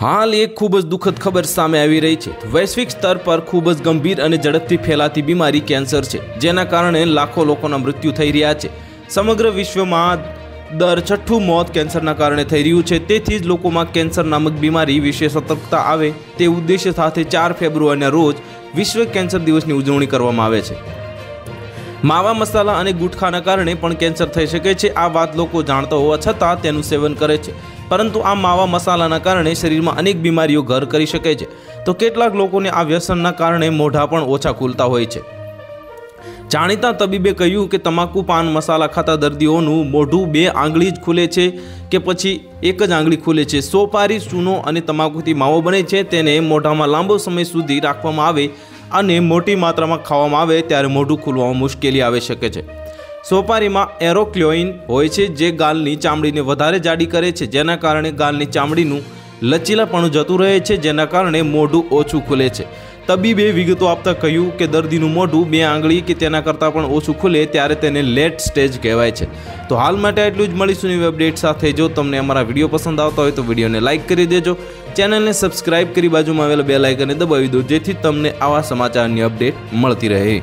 હાલ એક ખૂબ જ દુઃખદ ખબર સામે આવી રહી છે। વૈશ્વિક સ્તર પર ખૂબ જ ગંભીર અને ઝડપથી ફેલાતી બીમારી કેન્સર છે, જેના કારણે લાખો લોકોના મૃત્યુ થઈ રહ્યા છે। સમગ્ર વિશ્વમાં દર 6થું મોત કેન્સરના કારણે થઈ રહ્યું છે। તેથી જ લોકોમાં કેન્સર નામક બીમારી વિશે સતર્કતા આવે તે ઉદ્દેશ્ય સાથે 4 ફેબ્રુઆરીના રોજ વિશ્વ કેન્સર દિવસની ઉજવણી કરવામાં આવે છે। માવા મસાલા અને ગુટખાના કારણે પણ કેન્સર થઈ શકે છે। આ વાત લોકો જાણતા હોવા છતાં તેનું સેવન કરે છે, પરંતુ આ માવા મસાલાના કારણે શરીરમાં અનેક બીમારીઓ ઘર કરી શકે છે। તો કેટલાક લોકોને આ વ્યસનના કારણે મોઢા પણ ઓછા ખુલતા હોય છે। જાણીતા તબીબે કહ્યું કે તમાકુ પાન મસાલા ખાતા દર્દીઓનું મોઢું 2 આંગળી જ ખુલે છે કે પછી એક જ આંગળી ખુલે છે। સોપારી, ચૂનો અને તમાકુથી માવો બને છે, તેને મોઢામાં લાંબો સમય સુધી રાખવામાં આવે અને મોટી માત્રામાં ખાવામાં આવે ત્યારે મોઢું ખુલવામાં મુશ્કેલી આવી શકે છે। સોપારીમાં એરોક્લોઇન હોય છે, જે ગાલની ચામડીને વધારે જાડી કરે છે, જેના કારણે ગાલની ચામડીનું લચીલાપણું જતું રહે છે, જેના કારણે મોઢું ઓછું ખુલે છે। તબીબે વિગતો આપતા કહ્યું કે દર્દીનું મોઢું 2 આંગળી કે તેના કરતાં પણ ઓછું ખુલે ત્યારે તેને લેટ સ્ટેજ કહેવાય છે। તો હાલ માટે એટલું જ। મળીશું નવી અપડેટ સાથે। જો તમને અમારા વિડીયો પસંદ આવતા હોય તો વિડીયોને લાઇક કરી દેજો, ચેનલને સબસ્ક્રાઇબ કરી બાજુમાં આવેલા બેલ આઇકનને દબાવી દો, જેથી તમને આવા સમાચારની અપડેટ મળતી રહે।